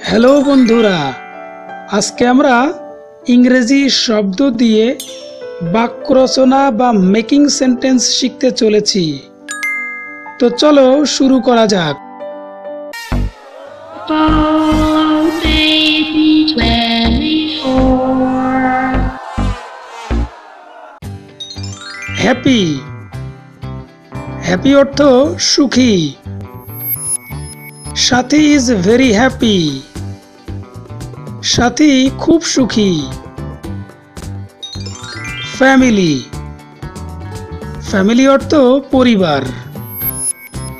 Hello বন্ধুরা, আজকে আমরা ইংরেজি শব্দ দিয়ে বাক্য রচনা বা মেকিং সেন্টেন্স শিখতে চলেছি। তো চলো শুরু করা যাক। হ্যাপি। হ্যাপি অর্থ সুখী। সাথী ইজ ভেরি হ্যাপি। সাথী খুব সুখী। ফ্যামিলি। ফ্যামিলি অর্থ পরিবার।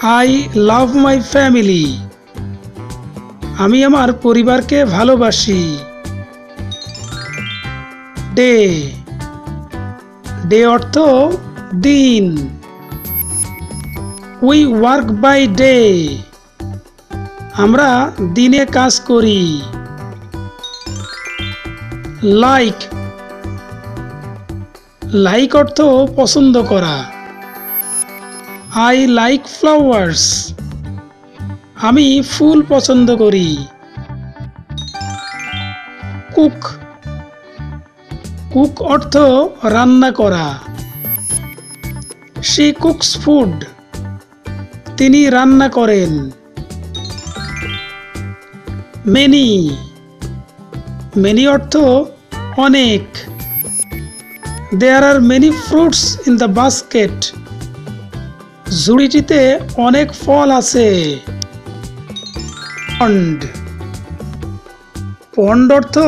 I love my family. আমি আমার পরিবারকে ভালোবাসি। ডে। ডে অর্থ দিন। We work by day. আমরা দিনে কাজ করি। লাইক। লাইক অর্থ পছন্দ করা। I like flowers. আমি ফুল পছন্দ করি। কুক। কুক অর্থ রান্না করা। She cooks food. তিনি রান্না করেন। মেনি। মেনি অর্থ অনেক। There are many fruits in the basket. ঝুড়িটিতে অনেক ফল আছে। পন্ড। পন্ড অর্থ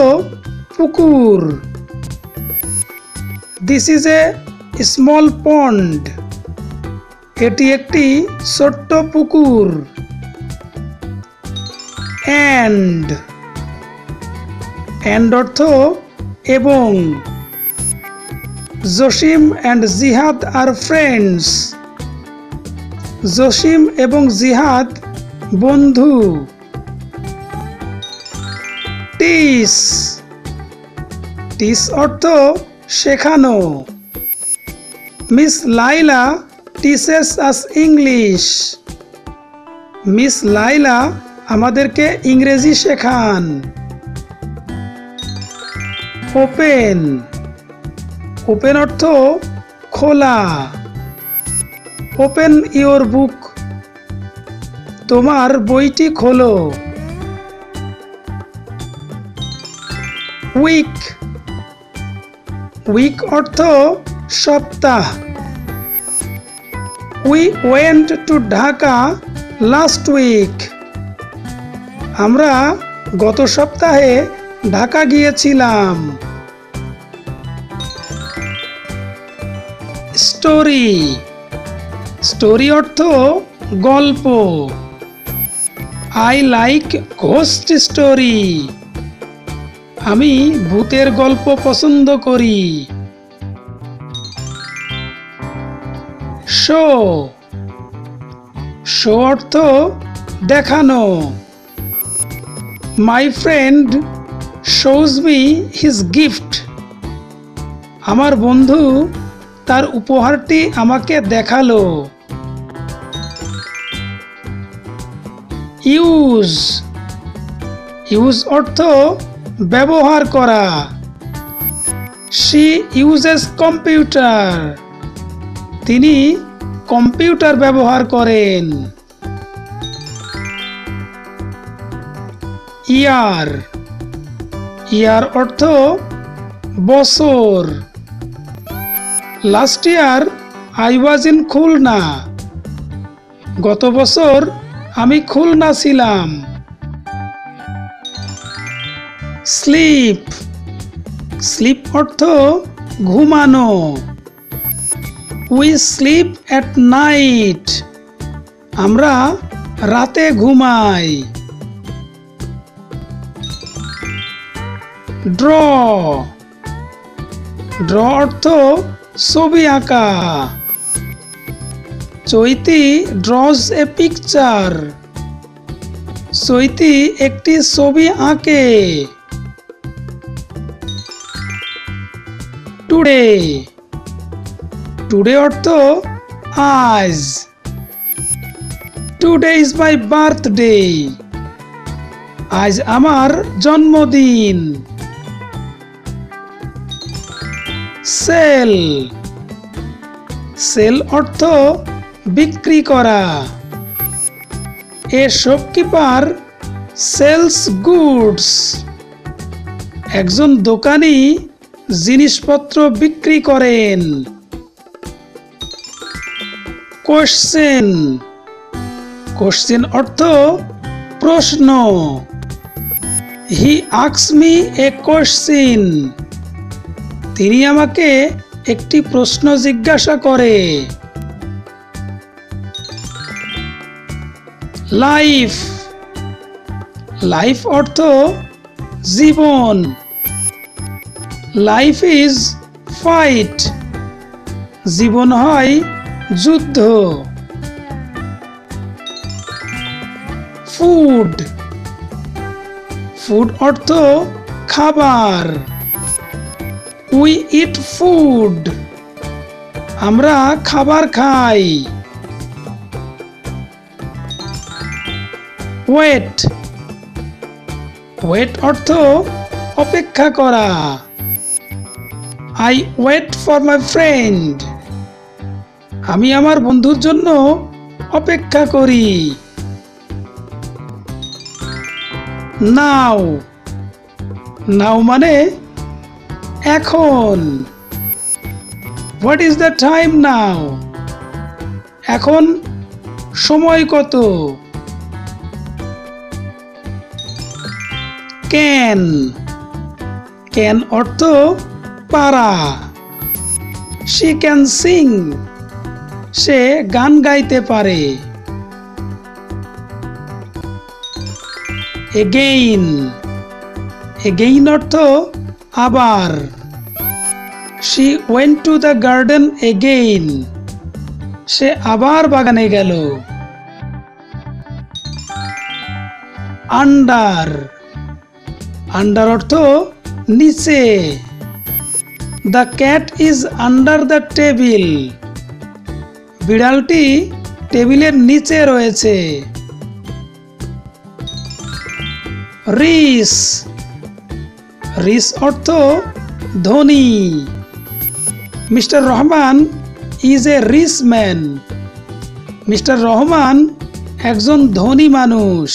পুকুর। দিস ইজ এ স্মল পন্ড। এটি একটি ছোট্ট পুকুর। অ্যান্ড। অ্যান্ড অর্থ এবং। জসিম অ্যান্ড জিহাদ আর ফ্রেন্ডস। জসিম এবং জিহাদ বন্ধু। টিস। টিস অর্থ শেখানো। Miss Laila teaches us English. Miss Laila আমাদেরকে ইংরেজি শেখান। ওপেন। ওপেন অর্থ খোলা। Open your book. তোমার বইটি খোলো। উইক। উইক অর্থ সপ্তাহ। We went to Dhaka last week. আমরা গত সপ্তাহে ঢাকা গিয়েছিলাম। স্টোরি। স্টোরি অর্থ গল্প। I like ghost story. আমি ভূতের গল্প পছন্দ করি। শো। শো অর্থ দেখানো। My friend shows me his gift. আমার বন্ধু তার উপহারটি আমাকে দেখালো। ইউজ। ইউজ অর্থ ব্যবহার করা। She uses computer. তিনি কম্পিউটার ব্যবহার করেন। ইয়ার। ইয়ার অর্থ বছর। Last year I was in Khulna. গত বছর আমি খুলনা ছিলাম। স্লিপ। স্লিপ অর্থ ঘুমানো। We slip at night. আমরা রাতে ঘুমাই। ড্র। ড্র অর্থ ছবি আঁকা। চৈতি ড্রজ এ পিকচার। চৈতি একটি ছবি আঁকে। টুডে। টুডে অর্থ আজ। Today is my birthday. আজ আমার জন্মদিন। সেল, সেল অর্থ বিক্রি করা। এ শপকিপার সেলস গুডস, একজন দোকানি জিনিসপত্র বিক্রি করেন। কোশ্চেন, কোশ্চেন অর্থ প্রশ্ন। হি আস্কস মি এ কোশ্চেন, তিনি আমাকে একটি প্রশ্ন জিজ্ঞাসা করে। লাইফ, লাইফ অর্থ জীবন। লাইফ ইজ ফাইট, জীবন হয় যুদ্ধ। ফুড, ফুড অর্থ খাবার। উই ইট ফুড, আমরা খাবার খাই। ওয়েট, ওয়েট অর্থ অপেক্ষা করা। I wait for my friend, আমি আমার বন্ধুর জন্য অপেক্ষা করি। নাও, নাও মানে এখন। হোয়াট ইজ দ্য টাইম নাও, এখন সময় কত। ক্যান, ক্যান অর্থ পারা। শি ক্যান সিং, সে গান গাইতে পারে। এগেইন, এগেইন অর্থ আবার। She went to the garden again, সে আবার বাগানে গেল। আন্ডার, আন্ডার অর্থ নিচে। The cat is under the table, বিড়ালটি টেবিলের নিচে রয়েছে। রিস, রিস অর্থ ধনী। Mister Rahman is a rich man, mister Rahman একজন ধনী মানুষ।